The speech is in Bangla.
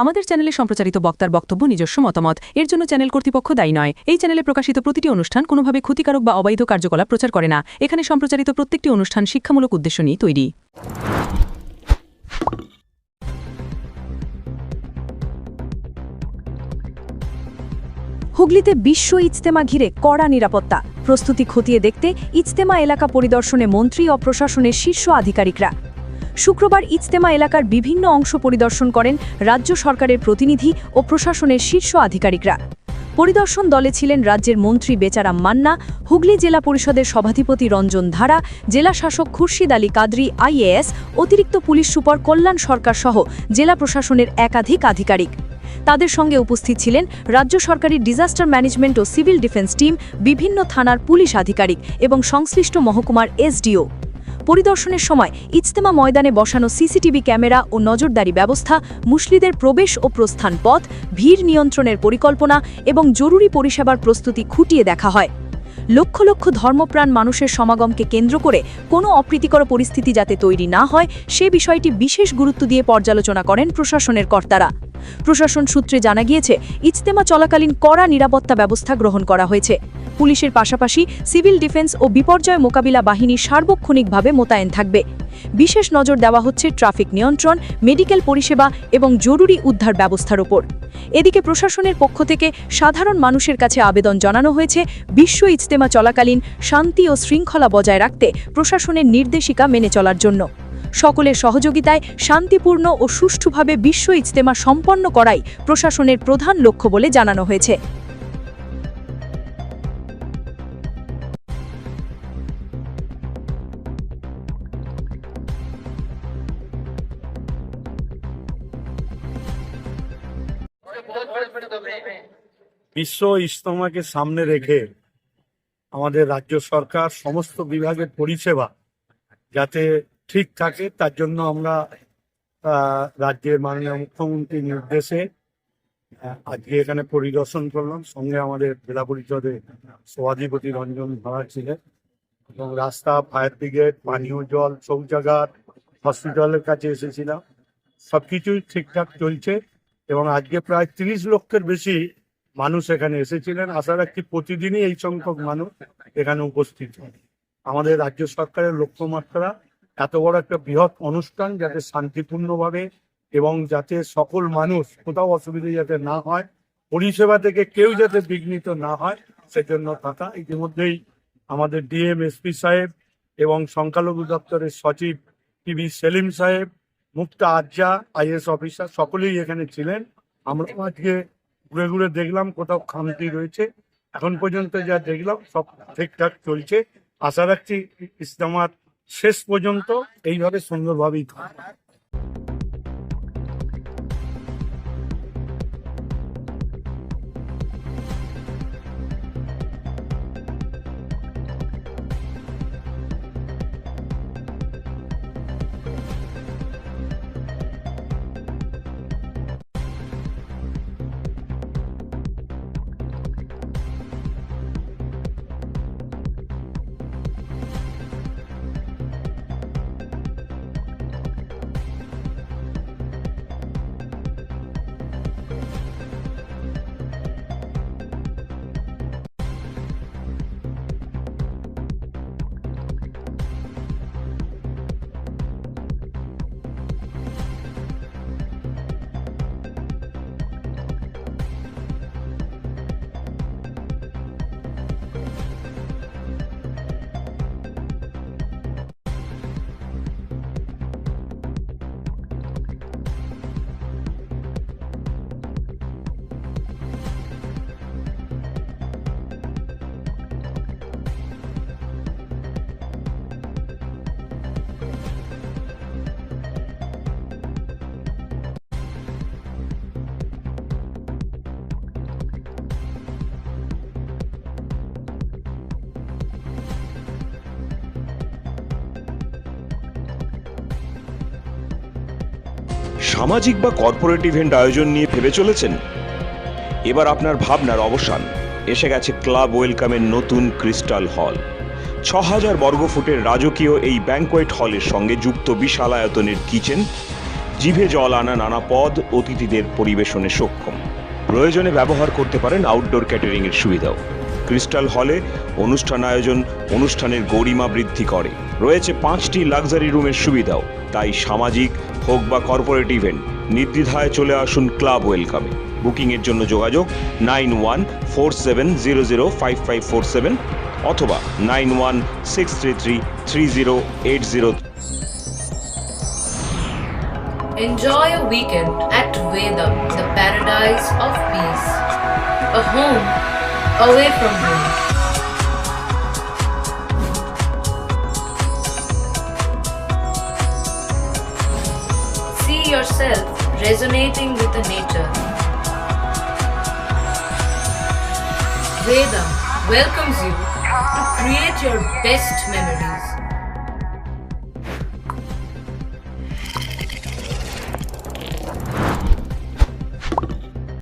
আমাদের চ্যানেলে সম্প্রচারিত বক্তার বক্তব্য নিজস্ব মতামত, এর জন্য চ্যানেল কর্তৃপক্ষ দায়ী নয়। এই চ্যানেলে প্রকাশিত প্রতিটি অনুষ্ঠান কোনোভাবে ক্ষতিকারক বা অবৈধ কার্যকলাপ প্রচার করে না। এখানে সম্প্রচারিত প্রত্যেকটি অনুষ্ঠান শিক্ষামূলক উদ্দেশ্য নিয়ে তৈরি। হুগলিতে বিশ্ব ইজতেমা ঘিরে কড়া নিরাপত্তা, প্রস্তুতি খতিয়ে দেখতে ইজতেমা এলাকা পরিদর্শনে মন্ত্রী ও প্রশাসনের শীর্ষ আধিকারিকরা। শুক্রবার ইজতেমা এলাকার বিভিন্ন অংশ পরিদর্শন করেন রাজ্য সরকারের প্রতিনিধি ও প্রশাসনের শীর্ষ আধিকারিকরা। পরিদর্শন দলে ছিলেন রাজ্যের মন্ত্রী বেচারাম মান্না, হুগলি জেলা পরিষদের সভাধিপতি রঞ্জন ধারা, জেলা শাসক খুরশিদ আলী কাদরি আইএএস, অতিরিক্ত পুলিশ সুপার কল্যাণ সরকার সহ জেলা প্রশাসনের একাধিক আধিকারিক। তাদের সঙ্গে উপস্থিত ছিলেন রাজ্য সরকারি ডিজাস্টার ম্যানেজমেন্ট ও সিভিল ডিফেন্স টিম, বিভিন্ন থানার পুলিশ আধিকারিক এবং সংশ্লিষ্ট মহকুমার এসডিও। পরিদর্শনের সময় ইজতেমা ময়দানে বসানো সিসিটিভি ক্যামেরা ও নজরদারি ব্যবস্থা, মুসলিদের প্রবেশ ও প্রস্থান পথ, ভিড় নিয়ন্ত্রণের পরিকল্পনা এবং জরুরি পরিষেবার প্রস্তুতি খুঁটিয়ে দেখা হয়। লক্ষ লক্ষ ধর্মপ্রাণ মানুষের সমাগমকে কেন্দ্র করে কোনো অপ্রীতিকর পরিস্থিতি যাতে তৈরি না হয় সে বিষয়টি বিশেষ গুরুত্ব দিয়ে পর্যালোচনা করেন প্রশাসনের কর্তারা। প্রশাসন সূত্রে জানা গিয়েছে, ইজতেমা চলাকালীন কড়া নিরাপত্তা ব্যবস্থা গ্রহণ করা হয়েছে। পুলিশের পাশাপাশি সিভিল ডিফেন্স ও বিপর্যয় মোকাবিলা বাহিনী সার্বক্ষণিকভাবে মোতায়েন থাকবে। বিশেষ নজর দেওয়া হচ্ছে ট্রাফিক নিয়ন্ত্রণ, মেডিকেল পরিষেবা এবং জরুরি উদ্ধার ব্যবস্থার ওপর। এদিকে প্রশাসনের পক্ষ থেকে সাধারণ মানুষের কাছে আবেদন জানানো হয়েছে, বিশ্ব ইজতেমা চলাকালীন শান্তি ও শৃঙ্খলা বজায় রাখতে প্রশাসনের নির্দেশিকা মেনে চলার জন্য। সকলের সহযোগিতায় শান্তিপূর্ণ ও সুষ্ঠুভাবে বিশ্ব ইজতেমা সম্পন্ন করাই প্রশাসনের প্রধান লক্ষ্য বলে জানানো হয়েছে। বিশ্ব ইজতেমাকে সামনে রেখে আমাদের রাজ্য সরকার সমস্ত বিভাগের পরিষেবা যাতে ঠিক থাকে তার জন্য আমরা রাজ্যের মাননীয় মুখ্যমন্ত্রীর নির্দেশে আজকে এখানে পরিদর্শন করলাম। সঙ্গে আমাদের জেলা পরিষদের সভাধিপতি রঞ্জন ধারা ছিলেন এবং রাস্তা, ফায়ার ব্রিগেড, পানীয় জল, শৌচাগার, হসপিটালের কাছে এসেছিলাম। সবকিছুই ঠিকঠাক চলছে এবং আজকে প্রায় 30 লক্ষের বেশি মানুষ এখানে এসেছিলেন। আশা রাখছি প্রতিদিনই এই সংখ্যক মানুষ এখানে উপস্থিত হয়। আমাদের রাজ্য সরকারের লক্ষ্যমাত্রা এত বড় একটা বৃহৎ অনুষ্ঠান যাতে শান্তিপূর্ণভাবে এবং যাতে সকল মানুষ কোথাও অসুবিধা যাতে না হয়, পরিষেবা থেকে কেউ যাতে বিঘ্নিত না হয় সেজন্য থাকা। ইতিমধ্যেই আমাদের ডিএম, এসপি সাহেব এবং সংখ্যালঘু দপ্তরের সচিব টিভি সেলিম সাহেব, মুক্তা আজ্জা আইএস অফিসার সকলেই এখানে ছিলেন। আমরা আজকে ঘুরে ঘুরে দেখলাম কোথাও খামতি রয়েছে, এখন পর্যন্ত যা দেখলাম সব ঠিকঠাক চলছে। আশা রাখছি ইজতেমার শেষ পর্যন্ত এইভাবে সুন্দরভাবেই থাকবে। সামাজিক বা কর্পোরেট ইভেন্ট আয়োজন নিয়ে ভেবে চলেছেন? এবার আপনার ভাবনার অবসান। এসে গেছে ক্লাব ওয়েলকামের নতুন ক্রিস্টাল হল। 6000 বর্গফুটের রাজকীয় এই ব্যাংকোয়েট হলের সঙ্গে যুক্ত বিশাল আয়তনের কিচেন, জিভে জল আনা নানা পদ অতিথিদের পরিবেশনে সক্ষম। প্রয়োজনে ব্যবহার করতে পারেন আউটডোর ক্যাটারিং এর সুবিধাও। ক্রিস্টাল হলে অনুষ্ঠান আয়োজন অনুষ্ঠানের গরিমা বৃদ্ধি করে। রয়েছে 5টি লাক্সারি রুমের সুবিধাও। তাই সামাজিক হোক বা কর্পোরেট ইভেন্ট নির্দ্বিধায় চলে আসুন ক্লাব ওয়েলকামে। বুকিংয়ের জন্য যোগাযোগ 9147005547 অথবা 9163333080। Enjoy a weekend at Vedam, the paradise of peace. A home away from home. See yourself resonating with the nature. Vedam welcomes you to create your best memories.